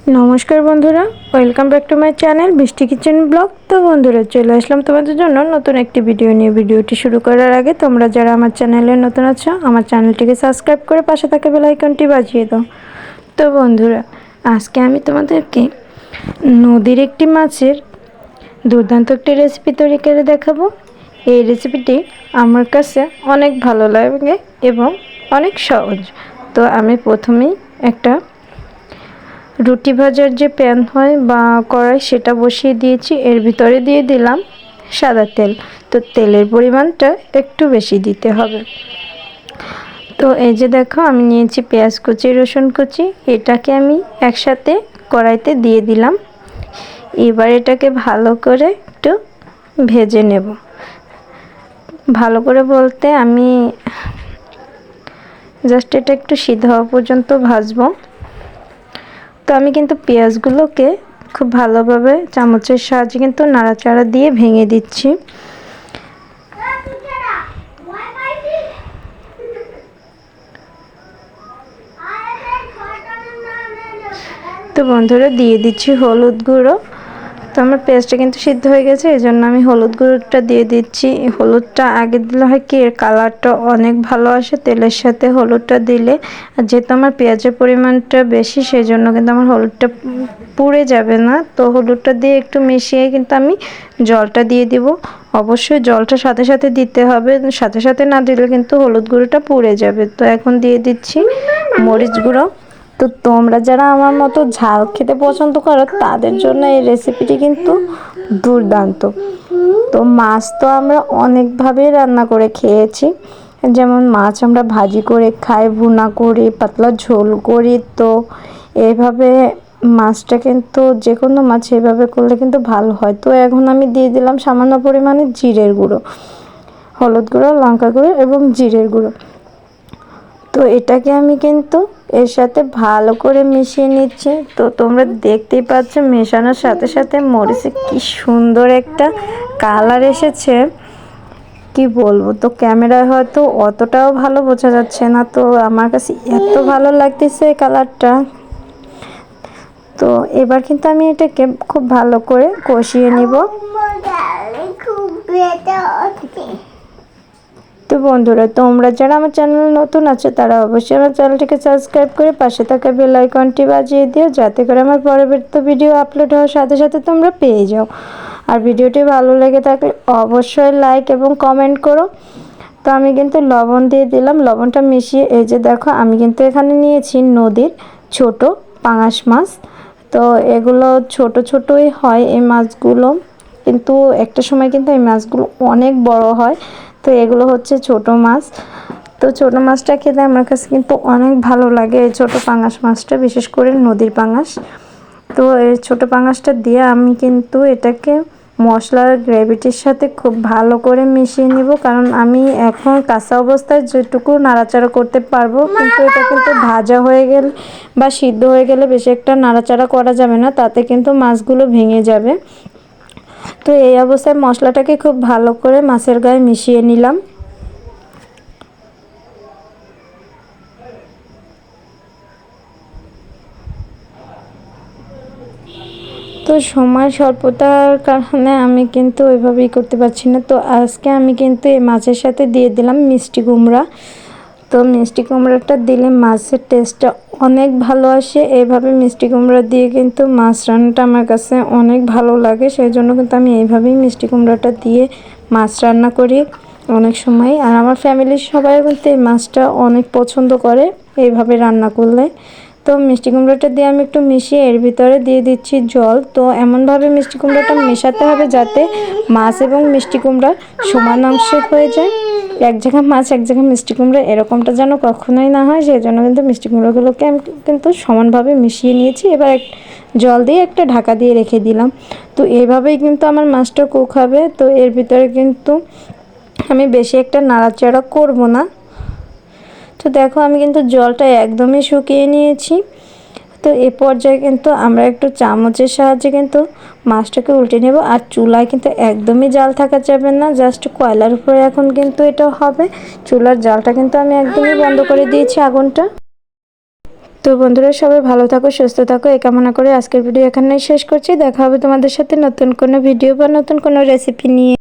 নমস্কার বন্ধুরা, welcome back to my channel বৃষ্টি কিচেন ব্লগ। তো বন্ধুরা, চলে আসলাম তোমাদের জন্য নতুন একটি ভিডিও নিয়ে। ভিডিওটি শুরু করার আগে তোমরা যারা আমার চ্যানেলে নতুন আছো, আমার চ্যানেলটিকে সাবস্ক্রাইব করে পাশে থাকা বেল আইকনটি বাজিয়ে দাও। তো বন্ধুরা, আজকে আমি তোমাদেরকে নদীর একটি মাছের দুর্দান্ত একটি রেসিপি তৈরি করে দেখাবো। এই রেসিপিটি আমার কাছে অনেক ভালো লাগে এবং অনেক সহজ। তো আমি প্রথমেই একটা রুটি ভাজার যে প্যান হয় বা কড়াই, সেটা বসিয়ে দিয়েছি। এর ভিতরে দিয়ে দিলাম সাদা তেল। তো তেলের পরিমাণটা একটু বেশি দিতে হবে। তো এই যে দেখো, আমি নিয়েছি পেঁয়াজ কুচি, রসুন কুচি। এটাকে আমি একসাথে কড়াইতে দিয়ে দিলাম। এবার এটাকে ভালো করে একটু ভেজে নেব। ভালো করে বলতে আমি জাস্ট এটা একটু সিদ্ধ হওয়া পর্যন্ত ভাজবো। তো আমি কিন্তু পেঁয়াজগুলোকে খুব ভালোভাবে চামচের সাহায্যে কিন্তু নাড়াচাড়া দিয়ে ভেঙে দিচ্ছি। তো বন্ধুরা, দিয়ে দিচ্ছি হলুদ গুঁড়ো। তো আমার পেঁয়াজটা কিন্তু সিদ্ধ হয়ে গেছে, এই জন্য আমি হলুদ গুঁড়োটা দিয়ে দিচ্ছি। হলুদটা আগে দিলে হয় কি, এর কালারটা অনেক ভালো আসে তেলের সাথে হলুদটা দিলে। আর যেহেতু আমার পেঁয়াজের পরিমাণটা বেশি, সেই জন্য কিন্তু আমার হলুদটা পুড়ে যাবে না। তো হলুদটা দিয়ে একটু মিশিয়ে কিন্তু আমি জলটা দিয়ে দিব। অবশ্যই জলটা সাথে সাথে দিতে হবে, সাথে সাথে না দিলে কিন্তু হলুদ গুঁড়োটা পুড়ে যাবে। তো এখন দিয়ে দিচ্ছি মরিচ গুঁড়ো। তো তোমরা যারা আমার মতো ঝাল খেতে পছন্দ করো, তাদের জন্য এই রেসিপিটি কিন্তু দুর্দান্ত। তো মাছ তো আমরা অনেকভাবেই রান্না করে খেয়েছি। যেমন মাছ আমরা ভাজি করে খাই, ভুনা করি, পাতলা ঝোল করি। তো এইভাবে মাছটা কিন্তু যে কোনো মাছ এইভাবে করলে কিন্তু ভালো হয়। তো এখন আমি দিয়ে দিলাম সামান্য পরিমাণে জিরের গুঁড়ো, হলুদ গুঁড়ো, লঙ্কা গুঁড়ো এবং জিরের গুঁড়ো। তো এটাকে আমি কিন্তু এর সাথে ভালো করে মিশিয়ে নিচ্ছি। তো তোমরা দেখতেই পাচ্ছ, মেশানোর সাথে সাথে মরিচে কি সুন্দর একটা কালার এসেছে, কি বলবো। তো ক্যামেরায় হয়তো অতটাও ভালো বোঝা যাচ্ছে না, তো আমার কাছে এত ভালো লাগতেছে এই কালারটা। তো এবার কিন্তু আমি এটাকে খুব ভালো করে কষিয়ে নিব। তো বন্ধুরা, তোমরা যারা আমার চ্যানেলে নতুন আছো, তারা অবশ্যই আমার চ্যানেলটিকে সাবস্ক্রাইব করে পাশে থাকা বেল আইকনটি বাজিয়ে দিও, যাতে করে আমার পরবর্তী ভিডিও আপলোড হওয়ার সাথে সাথে তোমরা পেয়ে যাও। আর ভিডিওটি ভালো লেগে থাকলে অবশ্যই লাইক এবং কমেন্ট করো। তো আমি কিন্তু লবণ দিয়ে দিলাম, লবণটা মিশিয়ে এই যে দেখো, আমি কিন্তু এখানে নিয়েছি নদীর ছোট পাঙাশ মাছ। তো এগুলো ছোট ছোটই হয় এই মাছগুলো, কিন্তু একটা সময় কিন্তু এই মাছগুলো অনেক বড় হয়। তো এগুলো হচ্ছে ছোট মাছ। তো ছোট মাছটা খেতে আমার কাছে কিন্তু অনেক ভালো লাগে, এই ছোট পাঙাশ মাছটা, বিশেষ করে নদীর পাঙাশ। তো এই ছোট পাঙাশটা দিয়ে আমি কিন্তু এটাকে মশলার গ্রেভিটির সাথে খুব ভালো করে মিশিয়ে নিব। কারণ আমি এখন কাঁচা অবস্থায় যেটুকু নাড়াচাড়া করতে পারবো, কিন্তু এটা কিন্তু ভাজা হয়ে গেলে বা সিদ্ধ হয়ে গেলে বেশি একটা নাড়াচাড়া করা যাবে না, তাতে কিন্তু মাছগুলো ভেঙে যাবে। তো এই অবস্থায় মশলাটাকে খুব ভালো করে মাছের গায়ে মিশিয়ে নিলাম। তো সময় স্বল্পতার কারণে আমি কিন্তু ওইভাবেই করতে পারছি না। তো আজকে আমি কিন্তু এই মাছের সাথে দিয়ে দিলাম মিষ্টি কুমড়া। তো মিষ্টি কুমড়াটা দিলে মাছের টেস্টটা অনেক ভালো আসে। এইভাবে মিষ্টি কুমড়া দিয়ে কিন্তু মাছ রান্নাটা আমার কাছে অনেক ভালো লাগে, সেই জন্য কিন্তু আমি এইভাবেই মিষ্টি কুমড়াটা দিয়ে মাছ রান্না করি অনেক সময়। আর আমার ফ্যামিলির সবাই কিন্তু এই মাছটা অনেক পছন্দ করে এইভাবে রান্না করলে। তো মিষ্টি কুমড়োটা দিয়ে আমি একটু মিশিয়ে এর ভিতরে দিয়ে দিচ্ছি জল। তো এমনভাবে মিষ্টি কুমড়োটা মেশাতে হবে যাতে মাছ এবং মিষ্টি কুমড়া সমান অংশে হয়ে যায়। এক জায়গায় মাছ, এক জায়গায় মিষ্টি কুমড়া, এরকমটা যেন কখনোই না হয়, সেই জন্য কিন্তু মিষ্টি কুমড়োগুলোকে আমি কিন্তু সমানভাবে মিশিয়ে নিয়েছি। এবার জল দিয়ে একটা ঢাকা দিয়ে রেখে দিলাম। তো এইভাবেই কিন্তু আমার মাছটা কুক হবে। তো এর ভিতরে কিন্তু আমি বেশি একটা নাড়াচাড়া করব না। তো দেখো, আমি কিন্তু জলটা একদমই শুকিয়ে নিয়েছি। তো এ পর্যায়ে কিন্তু আমরা একটু চামচের সাহায্যে কিন্তু মাছটাকে উল্টে নেব। আর চুলায় কিন্তু একদমই জাল থাকা যাবে না, জাস্ট কয়লার উপরে এখন কিন্তু এটা হবে। চুলার জালটা কিন্তু আমি একদমই বন্ধ করে দিয়েছি আগুনটা। তো বন্ধুরা সবাই ভালো থাকো, সুস্থ থাকো এই কামনা করে আজকের ভিডিও এখানেই শেষ করছি। দেখা হবে তোমাদের সাথে নতুন কোনো ভিডিও বা নতুন কোনো রেসিপি নিয়ে।